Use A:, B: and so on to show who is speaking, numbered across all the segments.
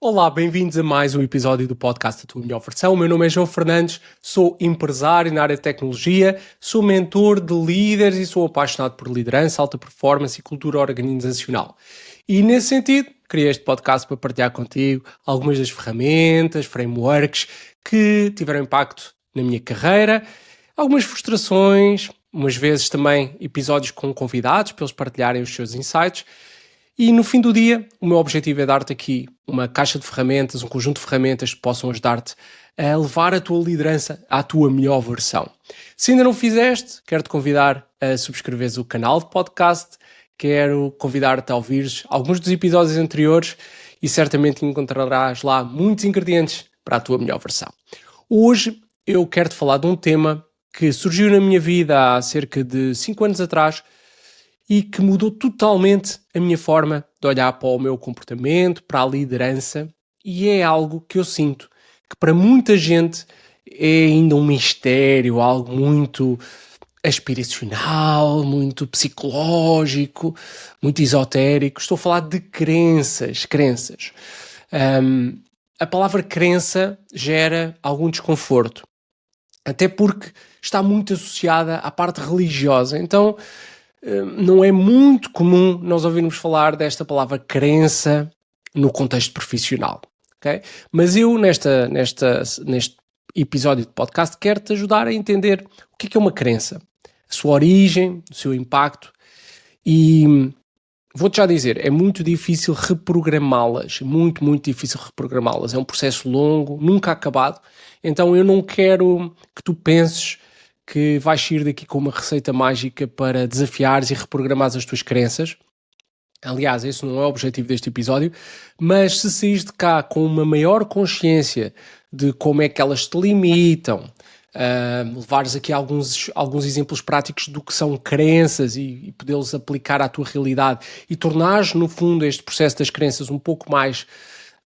A: Olá, bem-vindos a mais um episódio do podcast A Tua Melhor Versão. O meu nome é João Fernandes, sou empresário na área de tecnologia, sou mentor de líderes e sou apaixonado por liderança, alta performance e cultura organizacional. E nesse sentido, criei este podcast para partilhar contigo algumas das ferramentas, frameworks que tiveram impacto na minha carreira, algumas frustrações, umas vezes também episódios com convidados para eles partilharem os seus insights. E no fim do dia, o meu objetivo é dar-te aqui uma caixa de ferramentas, um conjunto de ferramentas que possam ajudar-te a levar a tua liderança à tua melhor versão. Se ainda não fizeste, quero-te convidar a subscreveres o canal de podcast, quero convidar-te a ouvires alguns dos episódios anteriores e certamente encontrarás lá muitos ingredientes para a tua melhor versão. Hoje eu quero-te falar de um tema que surgiu na minha vida há cerca de 5 anos atrás e que mudou totalmente a minha forma de olhar para o meu comportamento, para a liderança, e é algo que eu sinto que para muita gente é ainda um mistério, algo muito aspiracional, muito psicológico, muito esotérico. Estou a falar de crenças. A palavra crença gera algum desconforto, até porque está muito associada à parte religiosa. Então, não é muito comum nós ouvirmos falar desta palavra crença no contexto profissional, ok? Mas eu, neste episódio de podcast, quero-te ajudar a entender o que é uma crença, a sua origem, o seu impacto, e vou-te já dizer, é muito difícil reprogramá-las, muito difícil reprogramá-las. É um processo longo, nunca acabado, então eu não quero que tu penses que vais sair daqui com uma receita mágica para desafiares e reprogramares as tuas crenças. Aliás, esse não é o objetivo deste episódio, mas se saís de cá com uma maior consciência de como é que elas te limitam, levares aqui alguns exemplos práticos do que são crenças e poder-los aplicar à tua realidade e tornares, no fundo, este processo das crenças um pouco mais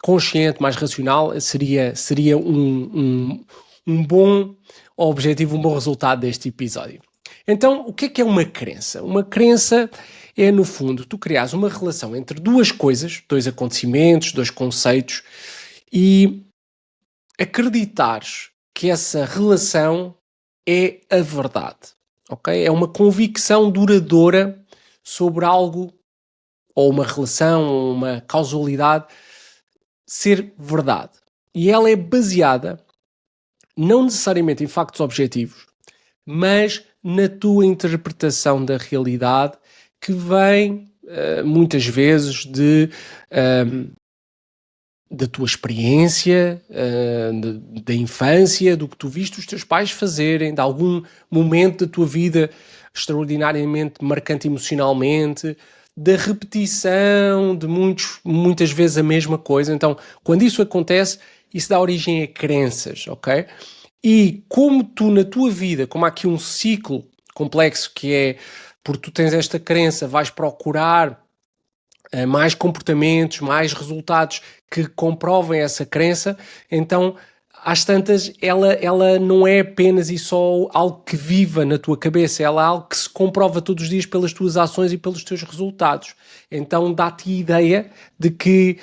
A: consciente, mais racional, seria um bom objetivo, um bom resultado deste episódio. Então, o que é uma crença? Uma crença é, no fundo, tu criares uma relação entre duas coisas, dois acontecimentos, dois conceitos, e acreditares que essa relação é a verdade, ok? É uma convicção duradoura sobre algo, ou uma relação, ou uma causalidade, ser verdade. E ela é baseada não necessariamente em factos objetivos, mas na tua interpretação da realidade, que vem muitas vezes da tua experiência, da infância, do que tu viste os teus pais fazerem, de algum momento da tua vida extraordinariamente marcante emocionalmente, da repetição de muitas vezes a mesma coisa. Então, quando isso acontece, isso dá origem a crenças, ok? E como tu na tua vida, como há aqui um ciclo complexo que é, porque tu tens esta crença, vais procurar mais comportamentos, mais resultados que comprovem essa crença, então às tantas ela não é apenas e só algo que viva na tua cabeça, ela é algo que se comprova todos os dias pelas tuas ações e pelos teus resultados. Então dá-te a ideia de que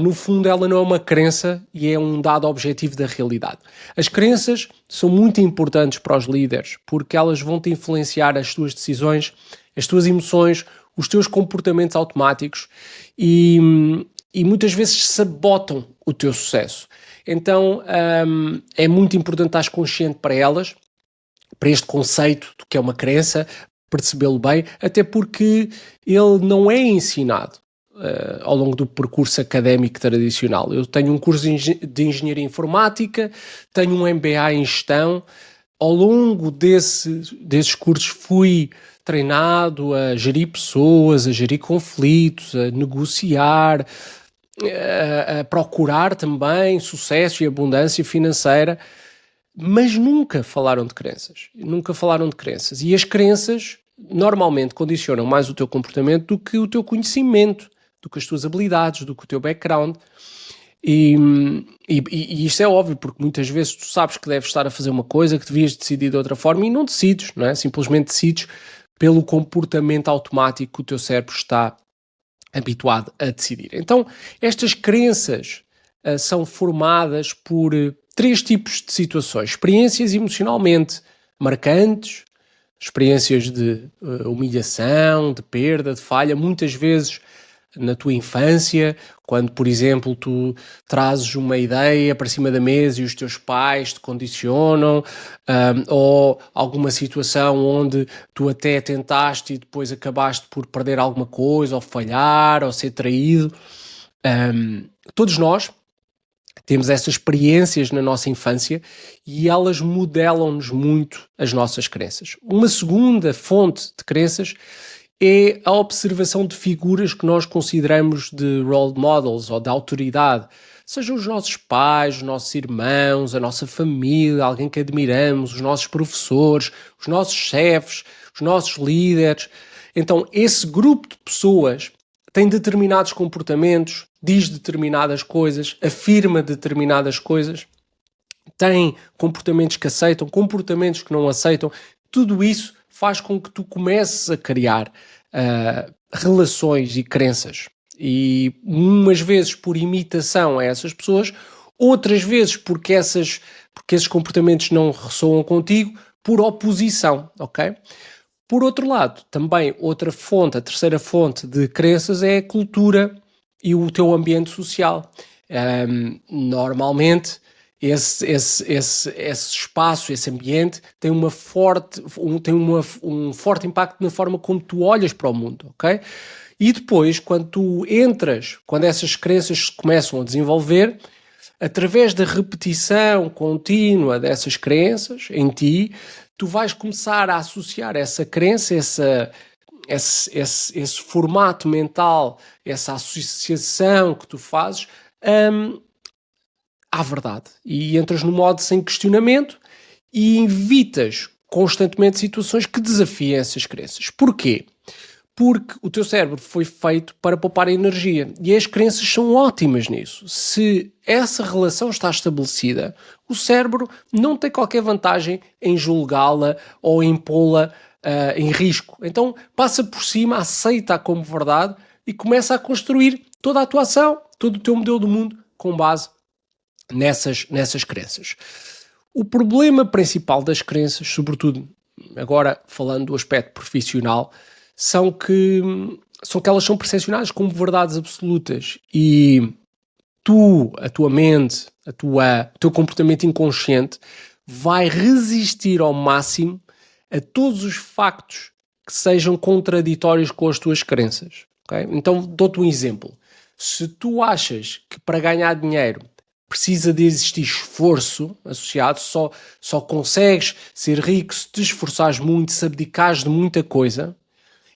A: no fundo ela não é uma crença e é um dado objetivo da realidade. As crenças são muito importantes para os líderes porque elas vão te influenciar as tuas decisões, as tuas emoções, os teus comportamentos automáticos e muitas vezes sabotam o teu sucesso. Então é muito importante estar consciente para elas, para este conceito do que é uma crença, percebê-lo bem, até porque ele não é ensinado ao longo do percurso académico tradicional. Eu tenho um curso de engenharia informática, tenho um MBA em gestão. Ao longo desses cursos fui treinado a gerir pessoas, a gerir conflitos, a negociar, a procurar também sucesso e abundância financeira, mas nunca falaram de crenças. Nunca falaram de crenças. E as crenças normalmente condicionam mais o teu comportamento do que o teu conhecimento, do que as tuas habilidades, do que o teu background. E isto é óbvio, porque muitas vezes tu sabes que deves estar a fazer uma coisa que devias decidir de outra forma e não decides, não é? Simplesmente decides pelo comportamento automático que o teu cérebro está habituado a decidir. Então, estas crenças são formadas por três tipos de situações. Experiências emocionalmente marcantes, experiências de humilhação, de perda, de falha, muitas vezes na tua infância, quando, por exemplo, tu trazes uma ideia para cima da mesa e os teus pais te condicionam, ou alguma situação onde tu até tentaste e depois acabaste por perder alguma coisa, ou falhar, ou ser traído. Todos nós temos essas experiências na nossa infância e elas modelam-nos muito as nossas crenças. Uma segunda fonte de crenças é a observação de figuras que nós consideramos de role models ou de autoridade, sejam os nossos pais, os nossos irmãos, a nossa família, alguém que admiramos, os nossos professores, os nossos chefes, os nossos líderes. Então, esse grupo de pessoas tem determinados comportamentos, diz determinadas coisas, afirma determinadas coisas, tem comportamentos que aceitam, comportamentos que não aceitam. Tudo isso faz com que tu comeces a criar relações e crenças. E umas vezes por imitação a essas pessoas, outras vezes porque esses comportamentos não ressoam contigo, por oposição, ok? Por outro lado, também outra fonte, a terceira fonte de crenças é a cultura e o teu ambiente social. Normalmente, esse espaço, esse ambiente tem um forte impacto na forma como tu olhas para o mundo, ok? E depois, quando essas crenças se começam a desenvolver, através da repetição contínua dessas crenças em ti, tu vais começar a associar essa crença, esse formato mental, essa associação que tu fazes à verdade. E entras no modo sem questionamento e evitas constantemente situações que desafiem essas crenças. Porquê? Porque o teu cérebro foi feito para poupar energia e as crenças são ótimas nisso. Se essa relação está estabelecida, o cérebro não tem qualquer vantagem em julgá-la ou em pô-la em risco. Então passa por cima, aceita-a como verdade e começa a construir toda a tua ação, todo o teu modelo do mundo com base nessas crenças. O problema principal das crenças, sobretudo agora falando do aspecto profissional, são que elas são percepcionadas como verdades absolutas e a tua mente, o teu comportamento inconsciente vai resistir ao máximo a todos os factos que sejam contraditórios com as tuas crenças. Okay? Então dou-te um exemplo. Se tu achas que para ganhar dinheiro precisa de existir esforço associado, só consegues ser rico se te esforçares muito, se abdicares de muita coisa,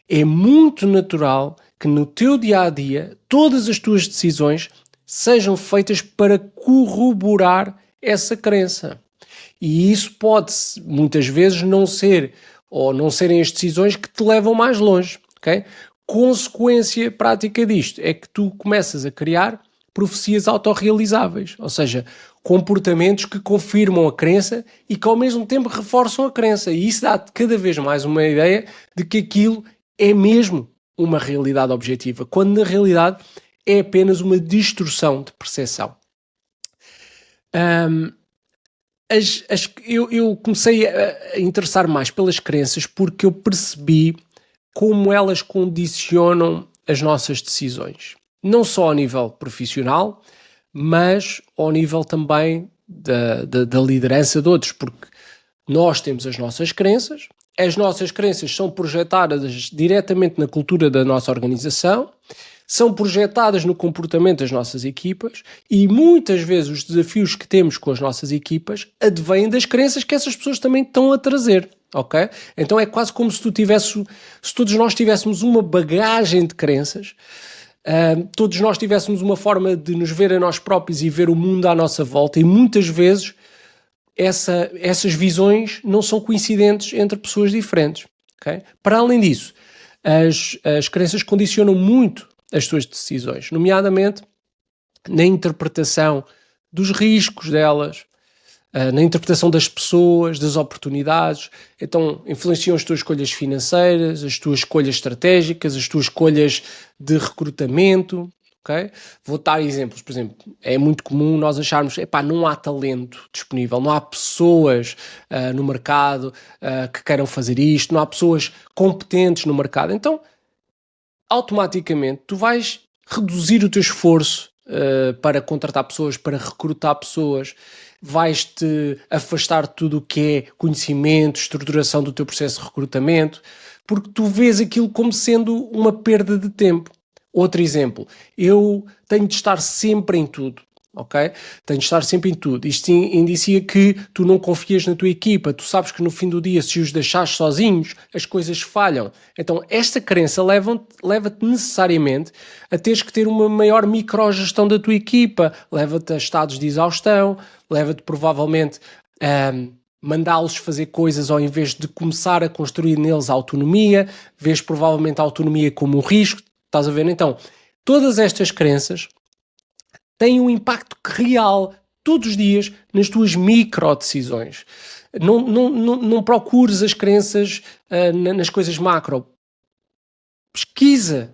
A: é muito natural que no teu dia-a-dia todas as tuas decisões sejam feitas para corroborar essa crença. E isso pode muitas vezes não serem as decisões que te levam mais longe. Okay? Consequência prática disto é que tu começas a criar profecias autorrealizáveis, ou seja, comportamentos que confirmam a crença e que ao mesmo tempo reforçam a crença. E isso dá-te cada vez mais uma ideia de que aquilo é mesmo uma realidade objetiva, quando na realidade é apenas uma distorção de percepção. Eu comecei a interessar mais pelas crenças porque eu percebi como elas condicionam as nossas decisões. Não só ao nível profissional, mas ao nível também da liderança de outros, porque nós temos as nossas crenças são projetadas diretamente na cultura da nossa organização, são projetadas no comportamento das nossas equipas e muitas vezes os desafios que temos com as nossas equipas advêm das crenças que essas pessoas também estão a trazer, ok? Então é quase como se todos nós tivéssemos uma bagagem de crenças, todos nós tivéssemos uma forma de nos ver a nós próprios e ver o mundo à nossa volta e muitas vezes essas visões não são coincidentes entre pessoas diferentes. Okay? Para além disso, as crenças condicionam muito as tuas decisões, nomeadamente na interpretação dos riscos delas, na interpretação das pessoas, das oportunidades. Então influenciam as tuas escolhas financeiras, as tuas escolhas estratégicas, as tuas escolhas de recrutamento, ok? Vou dar exemplos, por exemplo, é muito comum nós acharmos, não há talento disponível, não há pessoas no mercado que queiram fazer isto, não há pessoas competentes no mercado, então automaticamente tu vais reduzir o teu esforço para contratar pessoas, para recrutar pessoas, vais-te afastar de tudo o que é conhecimento, estruturação do teu processo de recrutamento, porque tu vês aquilo como sendo uma perda de tempo. Outro exemplo, eu tenho de estar sempre em tudo, ok? Tenho de estar sempre em tudo. Isto indicia que tu não confias na tua equipa, tu sabes que no fim do dia, se os deixares sozinhos, as coisas falham. Então, esta crença leva-te necessariamente a teres que ter uma maior microgestão da tua equipa, leva-te a estados de exaustão, leva-te provavelmente a mandá-los fazer coisas ao invés de começar a construir neles a autonomia, vês provavelmente a autonomia como um risco, estás a ver? Então, todas estas crenças têm um impacto real todos os dias nas tuas micro-decisões. Não procures as crenças nas coisas macro. Pesquisa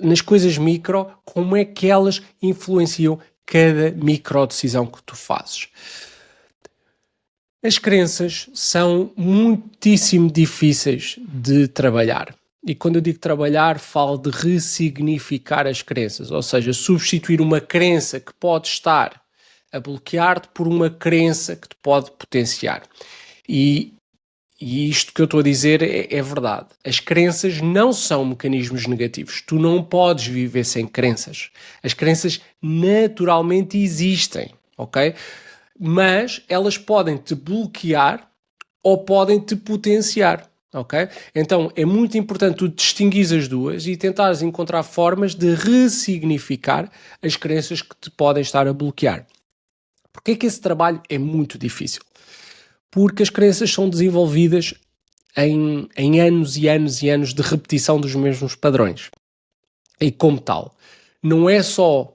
A: nas coisas micro como é que elas influenciam cada micro-decisão que tu fazes. As crenças são muitíssimo difíceis de trabalhar. E quando eu digo trabalhar, falo de ressignificar as crenças, ou seja, substituir uma crença que pode estar a bloquear-te por uma crença que te pode potenciar. E isto que eu estou a dizer é verdade. As crenças não são mecanismos negativos. Tu não podes viver sem crenças. As crenças naturalmente existem, ok? Mas elas podem te bloquear ou podem te potenciar, ok? Então é muito importante tu distinguires as duas e tentares encontrar formas de ressignificar as crenças que te podem estar a bloquear. Porquê é que esse trabalho é muito difícil? Porque as crenças são desenvolvidas em anos e anos e anos de repetição dos mesmos padrões. E como tal, não é só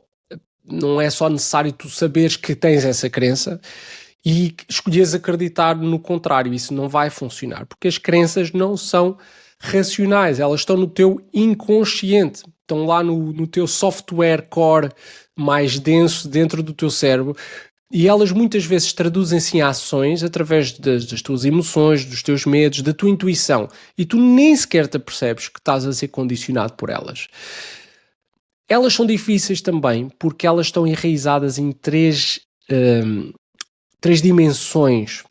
A: necessário tu saberes que tens essa crença e escolheres acreditar no contrário. Isso não vai funcionar, porque as crenças não são racionais, elas estão no teu inconsciente, estão lá no teu software core mais denso dentro do teu cérebro, e elas muitas vezes traduzem-se em ações através das tuas emoções, dos teus medos, da tua intuição, e tu nem sequer te apercebes que estás a ser condicionado por elas. Elas são difíceis também porque elas estão enraizadas em três dimensões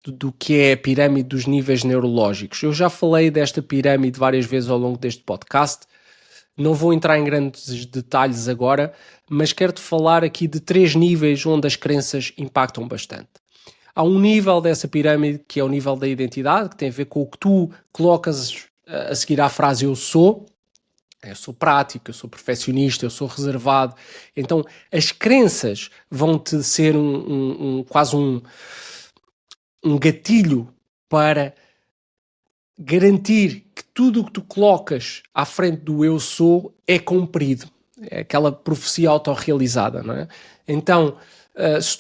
A: do que é a pirâmide dos níveis neurológicos. Eu já falei desta pirâmide várias vezes ao longo deste podcast, não vou entrar em grandes detalhes agora, mas quero-te falar aqui de 3 níveis onde as crenças impactam bastante. Há um nível dessa pirâmide que é o nível da identidade, que tem a ver com o que tu colocas a seguir à frase eu sou prático, eu sou perfeccionista, eu sou reservado. Então as crenças vão-te ser quase um gatilho para garantir que tudo o que tu colocas à frente do eu sou é cumprido. É aquela profecia autorrealizada, não é? Então, se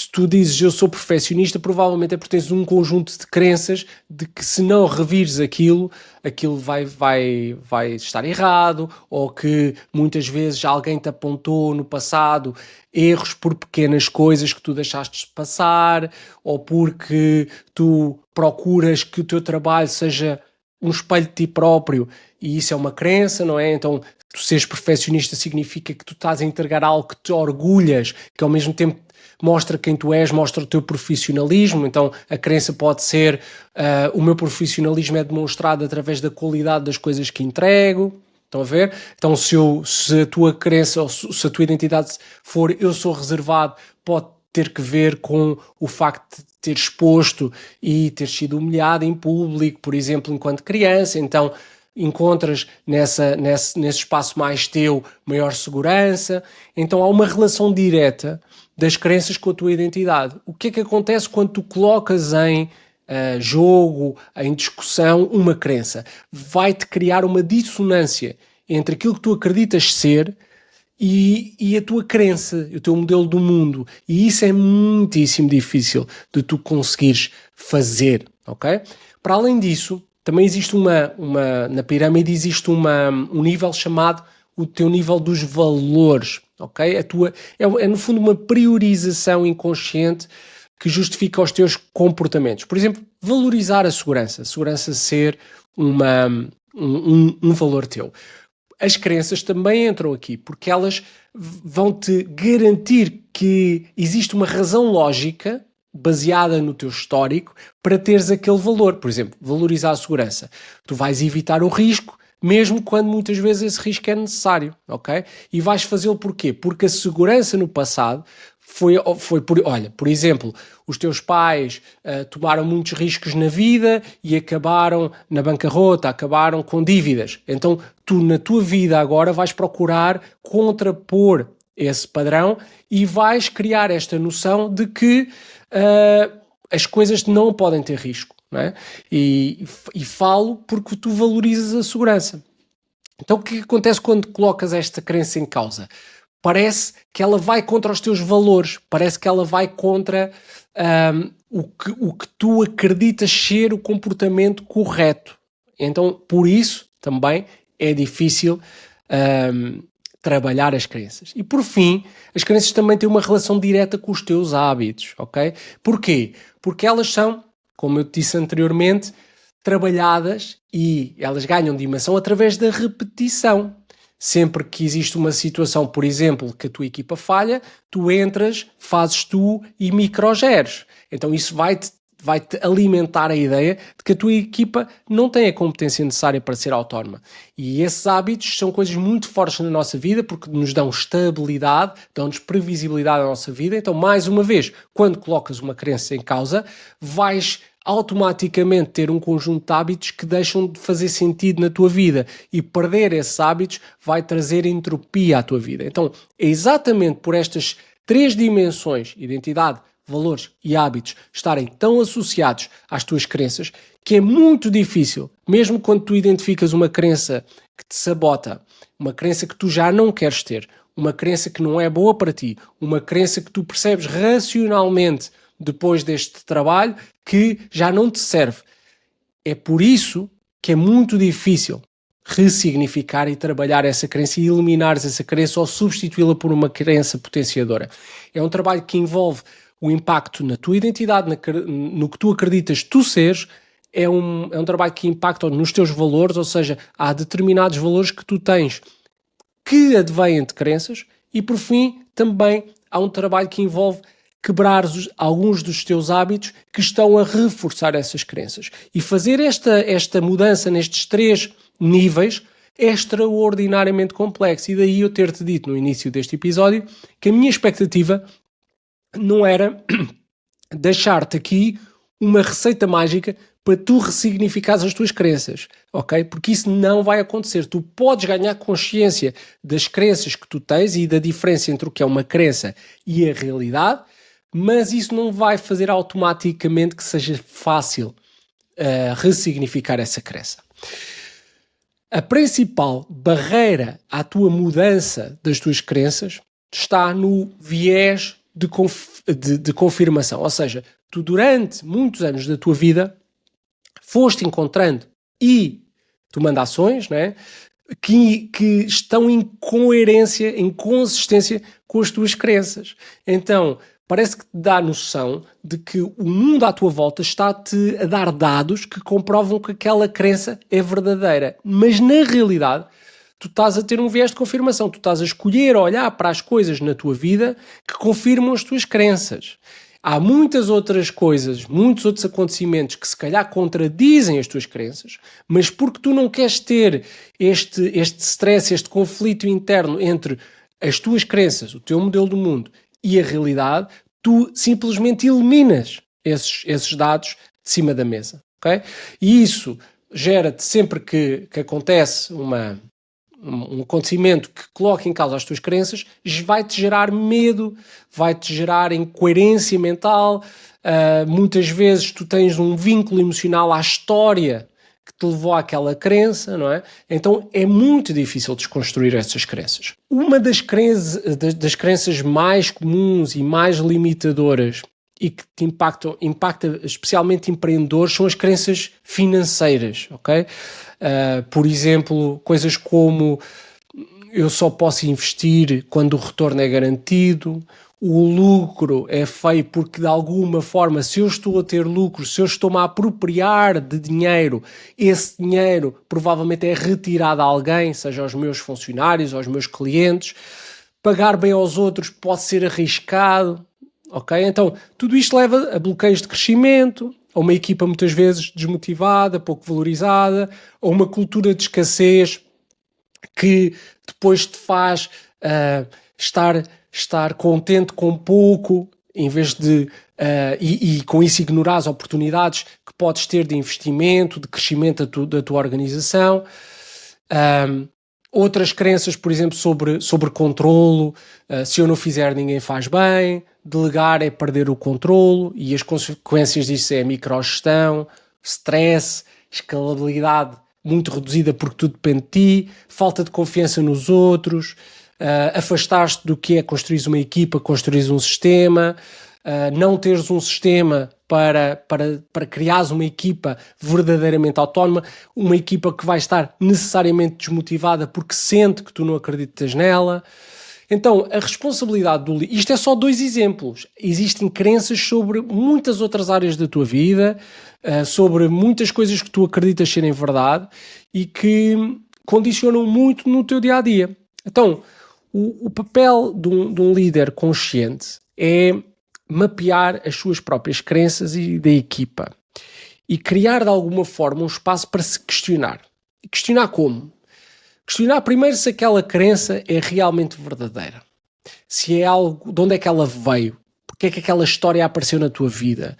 A: tu dizes eu sou perfeccionista, provavelmente é porque tens um conjunto de crenças de que se não revires aquilo vai estar errado, ou que muitas vezes alguém te apontou no passado erros por pequenas coisas que tu deixaste passar, ou porque tu procuras que o teu trabalho seja um espelho de ti próprio, e isso é uma crença, não é? Então, tu seres perfeccionista significa que tu estás a entregar algo que te orgulhas, que ao mesmo tempo mostra quem tu és, mostra o teu profissionalismo. Então a crença pode ser o meu profissionalismo é demonstrado através da qualidade das coisas que entrego. Estão a ver? Então se a tua crença ou se a tua identidade for eu sou reservado, pode ter que ver com o facto de ter exposto e ter sido humilhado em público, por exemplo, enquanto criança. Então encontras nesse espaço mais teu maior segurança. Então há uma relação direta das crenças com a tua identidade. O que é que acontece quando tu colocas em jogo, em discussão, uma crença? Vai-te criar uma dissonância entre aquilo que tu acreditas ser e a tua crença, o teu modelo do mundo. E isso é muitíssimo difícil de tu conseguires fazer, ok? Para além disso, também existe na pirâmide existe um nível chamado o teu nível dos valores, ok? É no fundo uma priorização inconsciente que justifica os teus comportamentos. Por exemplo, valorizar a segurança ser um valor teu. As crenças também entram aqui, porque elas vão-te garantir que existe uma razão lógica baseada no teu histórico para teres aquele valor. Por exemplo, valorizar a segurança. Tu vais evitar o risco, mesmo quando muitas vezes esse risco é necessário, ok? E vais fazê-lo porquê? Porque a segurança no passado por exemplo, os teus pais tomaram muitos riscos na vida e acabaram na bancarrota, acabaram com dívidas. Então, tu na tua vida agora vais procurar contrapor esse padrão e vais criar esta noção de que as coisas não podem ter risco, não é? E falo porque tu valorizas a segurança. Então, o que acontece quando colocas esta crença em causa? Parece que ela vai contra os teus valores, parece que ela vai contra o que tu acreditas ser o comportamento correto. Então, por isso, também é difícil trabalhar as crenças. E, por fim, as crenças também têm uma relação direta com os teus hábitos, ok? Porquê? Porque elas são, como eu te disse anteriormente, trabalhadas e elas ganham dimensão através da repetição. Sempre que existe uma situação, por exemplo, que a tua equipa falha, tu entras, fazes tu e microgeres. Então isso vai-te alimentar a ideia de que a tua equipa não tem a competência necessária para ser autónoma. E esses hábitos são coisas muito fortes na nossa vida porque nos dão estabilidade, dão-nos previsibilidade na nossa vida. Então, mais uma vez, quando colocas uma crença em causa, vais automaticamente ter um conjunto de hábitos que deixam de fazer sentido na tua vida e perder esses hábitos vai trazer entropia à tua vida. Então, é exatamente por estas 3 dimensões, identidade, valores e hábitos, estarem tão associados às tuas crenças, que é muito difícil, mesmo quando tu identificas uma crença que te sabota, uma crença que tu já não queres ter, uma crença que não é boa para ti, uma crença que tu percebes racionalmente depois deste trabalho que já não te serve. É por isso que é muito difícil ressignificar e trabalhar essa crença e eliminares essa crença ou substituí-la por uma crença potenciadora. É um trabalho que envolve o impacto na tua identidade, no que tu acreditas tu seres, é um trabalho que impacta nos teus valores, ou seja, há determinados valores que tu tens que advêm de crenças e, por fim, também há um trabalho que envolve quebrar alguns dos teus hábitos que estão a reforçar essas crenças. E fazer esta mudança nestes 3 níveis é extraordinariamente complexo. E daí eu ter-te dito no início deste episódio que a minha expectativa não era deixar-te aqui uma receita mágica para tu ressignificares as tuas crenças, ok? Porque isso não vai acontecer. Tu podes ganhar consciência das crenças que tu tens e da diferença entre o que é uma crença e a realidade, mas isso não vai fazer automaticamente que seja fácil ressignificar essa crença. A principal barreira à tua mudança das tuas crenças está no viés de confirmação. Ou seja, tu durante muitos anos da tua vida foste encontrando e tomando ações, não é? Que estão em coerência, em consistência com as tuas crenças. Então, parece que te dá a noção de que o mundo à tua volta está-te a dar dados que comprovam que aquela crença é verdadeira. Mas, na realidade, tu estás a ter um viés de confirmação. Tu estás a escolher olhar para as coisas na tua vida que confirmam as tuas crenças. Há muitas outras coisas, muitos outros acontecimentos que se calhar contradizem as tuas crenças, mas porque tu não queres ter este stress, este conflito interno entre as tuas crenças, o teu modelo do mundo e a realidade, tu simplesmente eliminas esses dados de cima da mesa, ok? E isso gera-te sempre que acontece um acontecimento que coloca em causa as tuas crenças, vai-te gerar medo, vai-te gerar incoerência mental, muitas vezes tu tens um vínculo emocional à história que te levou àquela crença, não é? Então é muito difícil desconstruir essas crenças. Uma das crenças mais comuns e mais limitadoras e que te impacta especialmente empreendedores são as crenças financeiras, ok? Por exemplo, coisas como eu só posso investir quando o retorno é garantido, o lucro é feito porque de alguma forma, se eu estou a ter lucro, se eu estou-me a apropriar de dinheiro, esse dinheiro provavelmente é retirado a alguém, seja aos meus funcionários, aos meus clientes. Pagar bem aos outros pode ser arriscado, ok? Então, tudo isto leva a bloqueios de crescimento, a uma equipa muitas vezes desmotivada, pouco valorizada, a uma cultura de escassez que depois te faz estar contente com pouco, em vez de e com isso ignorar as oportunidades que podes ter de investimento, de crescimento da tua organização. Outras crenças, por exemplo, sobre controlo, se eu não fizer ninguém faz bem, delegar é perder o controlo e as consequências disso é a microgestão, stress, escalabilidade muito reduzida porque tudo depende de ti, falta de confiança nos outros, afastar-te do que é construir uma equipa, construir um sistema, não teres um sistema para criares uma equipa verdadeiramente autónoma, uma equipa que vai estar necessariamente desmotivada porque sente que tu não acreditas nela. Então, a responsabilidade do líder... Isto é só 2 exemplos. Existem crenças sobre muitas outras áreas da tua vida, sobre muitas coisas que tu acreditas serem verdade e que condicionam muito no teu dia-a-dia. Então, o papel de um líder consciente é mapear as suas próprias crenças e da equipa e criar de alguma forma um espaço para se questionar. E questionar como? Questionar primeiro se aquela crença é realmente verdadeira. Se é algo, de onde é que ela veio? Porque é que aquela história apareceu na tua vida?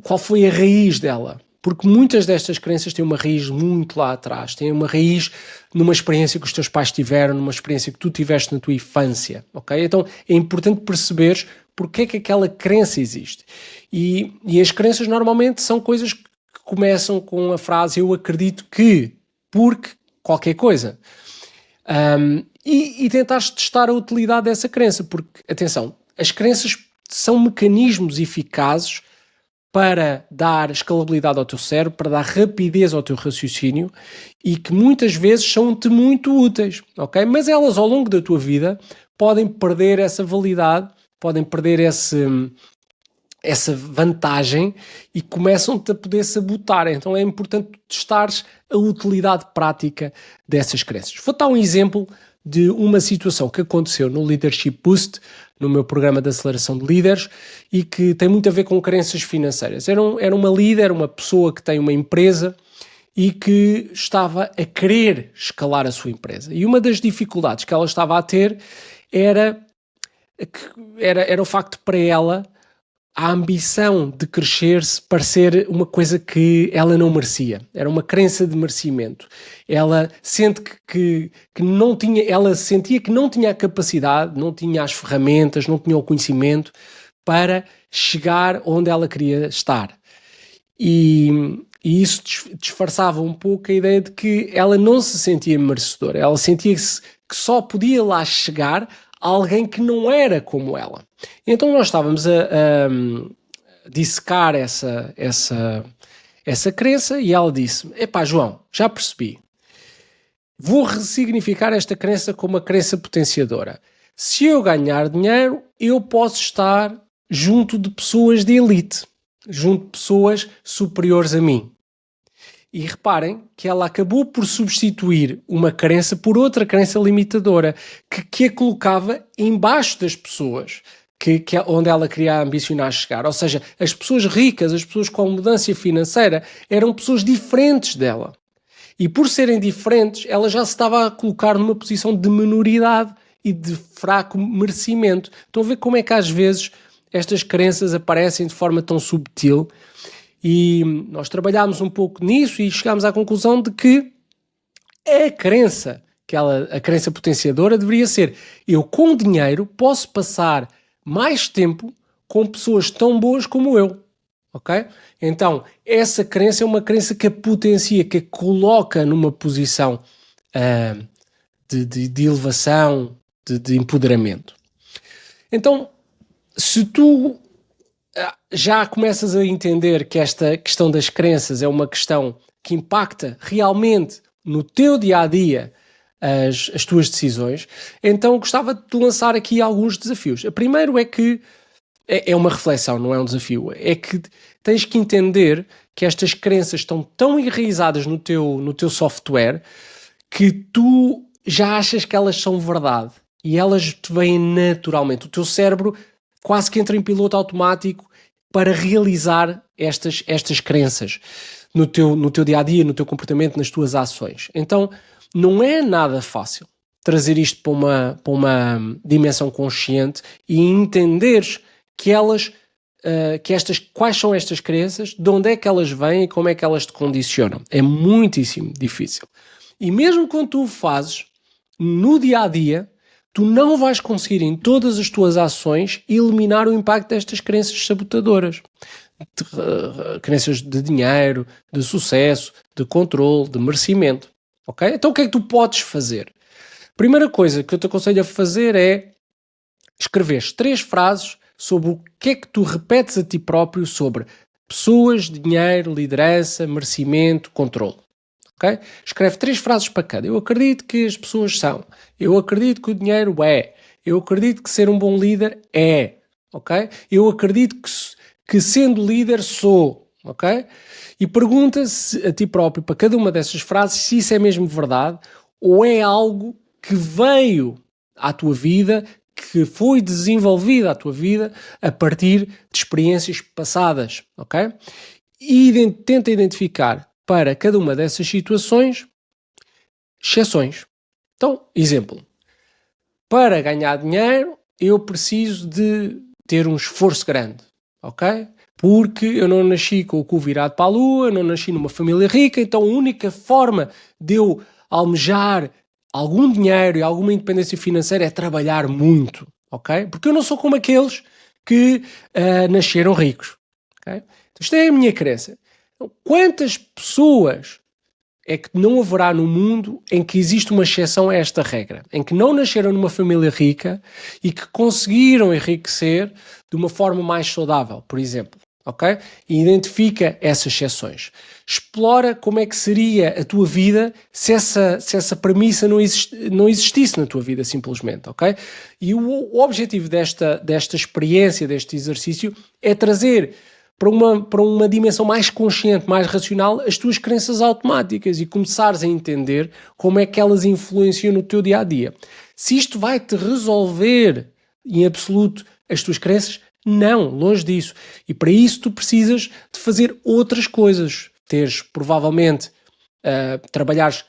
A: Qual foi a raiz dela? Porque muitas destas crenças têm uma raiz muito lá atrás, têm uma raiz numa experiência que os teus pais tiveram, numa experiência que tu tiveste na tua infância, ok? Então é importante perceberes porque é que aquela crença existe. E as crenças normalmente são coisas que começam com a frase eu acredito que, porque qualquer coisa. E tentares testar a utilidade dessa crença, porque, atenção, as crenças são mecanismos eficazes para dar escalabilidade ao teu cérebro, para dar rapidez ao teu raciocínio e que muitas vezes são-te muito úteis, ok? Mas elas ao longo da tua vida podem perder essa validade, podem perder essa vantagem e começam-te a poder sabotar. Então é importante testares a utilidade prática dessas crenças. Vou dar um exemplo de uma situação que aconteceu no Leadership Boost, no meu programa de aceleração de líderes, e que tem muito a ver com crenças financeiras. Era uma líder, uma pessoa que tem uma empresa e que estava a querer escalar a sua empresa. E uma das dificuldades que ela estava a ter era o facto para ela a ambição de crescer-se parecer uma coisa que ela não merecia. Era uma crença de merecimento. Ela sente que não tinha, ela sentia que não tinha a capacidade, não tinha as ferramentas, não tinha o conhecimento para chegar onde ela queria estar. E isso disfarçava um pouco a ideia de que ela não se sentia merecedora. Ela sentia-se que só podia lá chegar alguém que não era como ela. Então nós estávamos a dissecar essa crença e ela disse: epá, João, já percebi. Vou ressignificar esta crença como uma crença potenciadora. Se eu ganhar dinheiro, eu posso estar junto de pessoas de elite, junto de pessoas superiores a mim. E reparem que ela acabou por substituir uma crença por outra crença limitadora, que a colocava embaixo das pessoas onde ela queria ambicionar chegar. Ou seja, as pessoas ricas, as pessoas com mudança financeira, eram pessoas diferentes dela. E por serem diferentes, ela já se estava a colocar numa posição de minoridade e de fraco merecimento. Estão a ver como é que às vezes estas crenças aparecem de forma tão subtil? E nós trabalhámos um pouco nisso e chegámos à conclusão de que a crença potenciadora deveria ser: eu com dinheiro posso passar mais tempo com pessoas tão boas como eu, ok? Então, essa crença é uma crença que a potencia, que a coloca numa posição de elevação, de empoderamento. Então, se tu já começas a entender que esta questão das crenças é uma questão que impacta realmente no teu dia-a-dia, as tuas decisões. Então gostava de te lançar aqui alguns desafios. O primeiro é que é uma reflexão, não é um desafio. É que tens que entender que estas crenças estão tão enraizadas no teu software que tu já achas que elas são verdade e elas te vêm naturalmente. O teu cérebro quase que entra em piloto automático para realizar estas crenças no teu dia-a-dia, no teu comportamento, nas tuas ações. Então, não é nada fácil trazer isto para uma dimensão consciente e entenderes que quais são estas crenças, de onde é que elas vêm e como é que elas te condicionam. É muitíssimo difícil. E mesmo quando tu o fazes, no dia-a-dia, tu não vais conseguir em todas as tuas ações eliminar o impacto destas crenças sabotadoras. Crenças de dinheiro, de sucesso, de controle, de merecimento. Ok? Então o que é que tu podes fazer? Primeira coisa que eu te aconselho a fazer é escrever 3 frases sobre o que é que tu repetes a ti próprio sobre pessoas, dinheiro, liderança, merecimento, controle. Okay? Escreve 3 frases para cada. Eu acredito que as pessoas são. Eu acredito que o dinheiro é. Eu acredito que ser um bom líder é. Okay? Eu acredito que sendo líder sou. Okay? E pergunta-se a ti próprio, para cada uma dessas frases, se isso é mesmo verdade ou é algo que veio à tua vida, que foi desenvolvida à tua vida a partir de experiências passadas. Okay? E tenta identificar para cada uma dessas situações exceções. Então, exemplo, para ganhar dinheiro eu preciso de ter um esforço grande, ok? Porque eu não nasci com o cu virado para a lua, não nasci numa família rica, então a única forma de eu almejar algum dinheiro e alguma independência financeira é trabalhar muito, ok? Porque eu não sou como aqueles que nasceram ricos, ok? Então, isto é a minha crença. Então, quantas pessoas é que não haverá no mundo em que existe uma exceção a esta regra, em que não nasceram numa família rica e que conseguiram enriquecer de uma forma mais saudável, por exemplo, ok? E identifica essas exceções. Explora como é que seria a tua vida se essa premissa não existisse na tua vida, simplesmente, ok? E o objetivo desta experiência, deste exercício, é trazer para uma dimensão mais consciente, mais racional, as tuas crenças automáticas e começares a entender como é que elas influenciam no teu dia-a-dia. Se isto vai-te resolver em absoluto as tuas crenças, não, longe disso. E para isso tu precisas de fazer outras coisas. Teres, provavelmente, trabalhares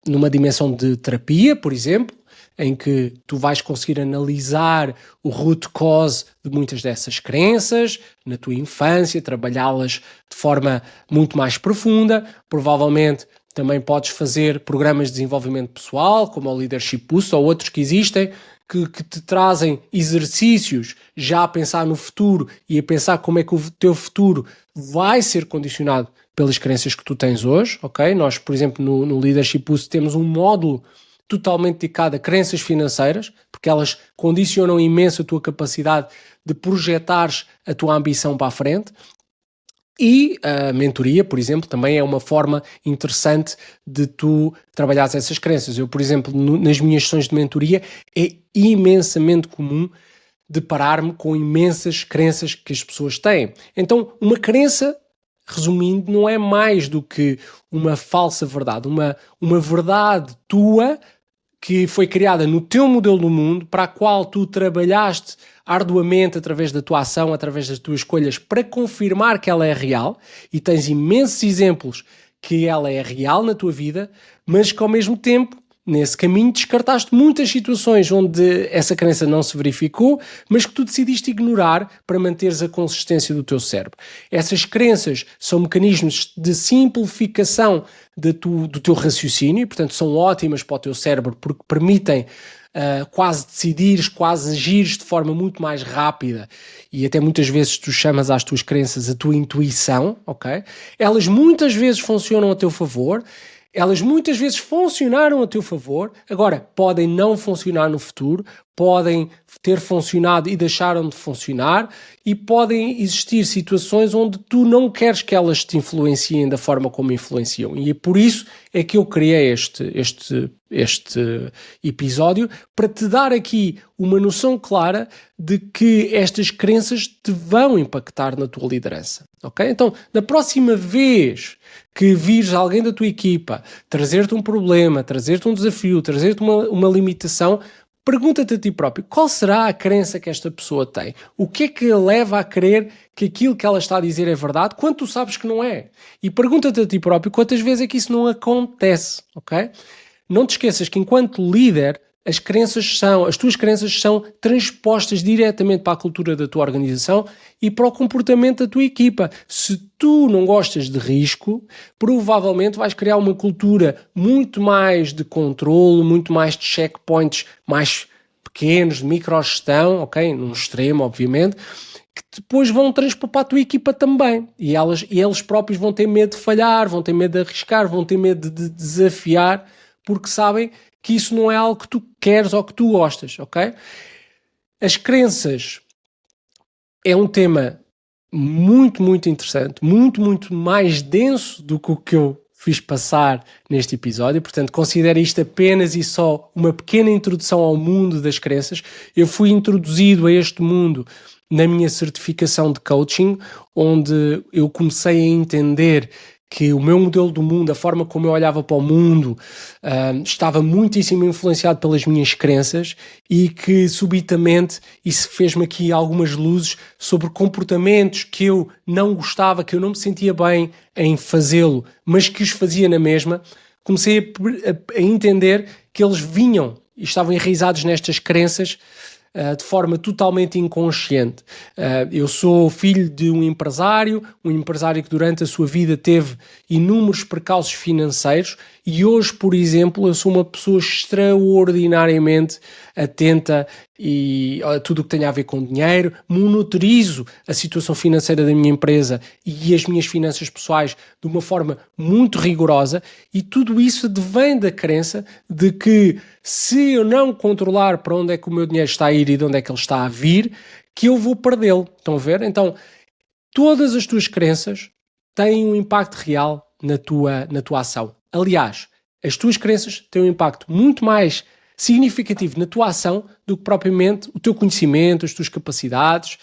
A: numa dimensão de terapia, por exemplo, em que tu vais conseguir analisar o root cause de muitas dessas crenças na tua infância, trabalhá-las de forma muito mais profunda. Provavelmente também podes fazer programas de desenvolvimento pessoal, como o Leadership Boost ou outros que existem, que te trazem exercícios já a pensar no futuro e a pensar como é que o teu futuro vai ser condicionado pelas crenças que tu tens hoje, ok? Nós, por exemplo, no Leadership Boost temos um módulo totalmente dedicado a crenças financeiras, porque elas condicionam imenso a tua capacidade de projetares a tua ambição para a frente. E a mentoria, por exemplo, também é uma forma interessante de tu trabalhares essas crenças. Eu, por exemplo, nas minhas sessões de mentoria, é imensamente comum deparar-me com imensas crenças que as pessoas têm. Então, uma crença, resumindo, não é mais do que uma falsa verdade, uma verdade tua que foi criada no teu modelo do mundo, para a qual tu trabalhaste arduamente através da tua ação, através das tuas escolhas, para confirmar que ela é real, e tens imensos exemplos que ela é real na tua vida, mas que ao mesmo tempo, nesse caminho, descartaste muitas situações onde essa crença não se verificou, mas que tu decidiste ignorar para manteres a consistência do teu cérebro. Essas crenças são mecanismos de simplificação do teu raciocínio, e, portanto, são ótimas para o teu cérebro porque permitem quase decidires, quase agires de forma muito mais rápida, e até muitas vezes tu chamas às tuas crenças a tua intuição, ok? Elas muitas vezes funcionam a teu favor, elas muitas vezes funcionaram a teu favor, agora podem não funcionar no futuro, podem ter funcionado e deixaram de funcionar, e podem existir situações onde tu não queres que elas te influenciem da forma como influenciam. E é por isso é que eu criei este episódio, para te dar aqui uma noção clara de que estas crenças te vão impactar na tua liderança. Ok? Então, na próxima vez que vires alguém da tua equipa trazer-te um problema, trazer-te um desafio, trazer-te uma limitação, pergunta-te a ti próprio, qual será a crença que esta pessoa tem? O que é que a leva a crer que aquilo que ela está a dizer é verdade, quando tu sabes que não é? E pergunta-te a ti próprio quantas vezes é que isso não acontece, ok? Não te esqueças que enquanto líder, as tuas crenças são transpostas diretamente para a cultura da tua organização e para o comportamento da tua equipa. Se tu não gostas de risco, provavelmente vais criar uma cultura muito mais de controle, muito mais de checkpoints mais pequenos, de microgestão, ok? Num extremo, obviamente, que depois vão transpor para a tua equipa também. E eles próprios vão ter medo de falhar, vão ter medo de arriscar, vão ter medo de desafiar, porque sabem que isso não é algo que tu queres ou que tu gostas, ok? As crenças é um tema muito, muito interessante, muito, muito mais denso do que o que eu fiz passar neste episódio, portanto considere isto apenas e só uma pequena introdução ao mundo das crenças. Eu fui introduzido a este mundo na minha certificação de coaching, onde eu comecei a entender que o meu modelo do mundo, a forma como eu olhava para o mundo, estava muitíssimo influenciado pelas minhas crenças, e que subitamente isso fez-me aqui algumas luzes sobre comportamentos que eu não gostava, que eu não me sentia bem em fazê-lo, mas que os fazia na mesma. Comecei a entender que eles vinham e estavam enraizados nestas crenças de forma totalmente inconsciente. Eu sou filho de um empresário que durante a sua vida teve inúmeros percalços financeiros, e hoje, por exemplo, eu sou uma pessoa extraordinariamente atenta a tudo o que tem a ver com dinheiro, monitorizo a situação financeira da minha empresa e as minhas finanças pessoais de uma forma muito rigorosa, e tudo isso advém da crença de que se eu não controlar para onde é que o meu dinheiro está a ir e de onde é que ele está a vir, que eu vou perdê-lo. Estão a ver? Então, todas as tuas crenças têm um impacto real na tua ação. Aliás, as tuas crenças têm um impacto muito mais significativo na tua ação do que propriamente o teu conhecimento, as tuas capacidades,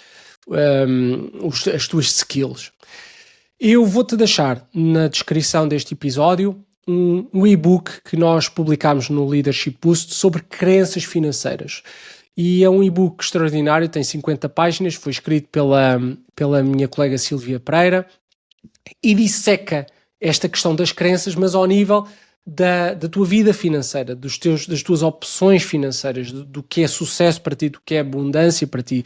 A: as tuas skills. Eu vou-te deixar na descrição deste episódio um e-book que nós publicámos no Leadership Boost sobre crenças financeiras. E é um e-book extraordinário, tem 50 páginas, foi escrito pela minha colega Silvia Pereira, e disseca esta questão das crenças, mas ao nível da tua vida financeira, das tuas opções financeiras, do que é sucesso para ti, do que é abundância para ti,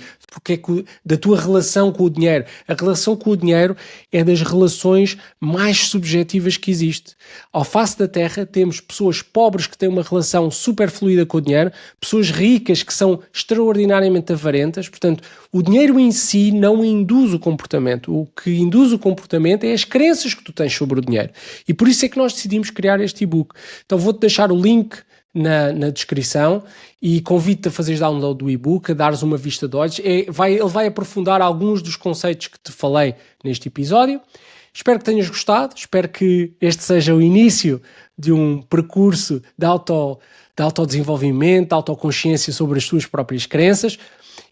A: da tua relação com o dinheiro. A relação com o dinheiro é das relações mais subjetivas que existe. Ao face da Terra temos pessoas pobres que têm uma relação super fluida com o dinheiro, pessoas ricas que são extraordinariamente avarentas. Portanto, o dinheiro em si não induz o comportamento. O que induz o comportamento é as crenças que tu tens sobre o dinheiro. E por isso é que nós decidimos criar este e-book. Então vou-te deixar o link na descrição e convido-te a fazeres download do e-book, a dares uma vista de olhos. Ele vai aprofundar alguns dos conceitos que te falei neste episódio. Espero que tenhas gostado, espero que este seja o início de um percurso de autodesenvolvimento, de autoconsciência sobre as tuas próprias crenças,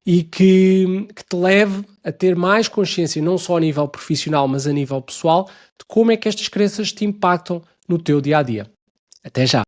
A: e que te leve a ter mais consciência, não só a nível profissional, mas a nível pessoal, de como é que estas crenças te impactam no teu dia-a-dia. Até já!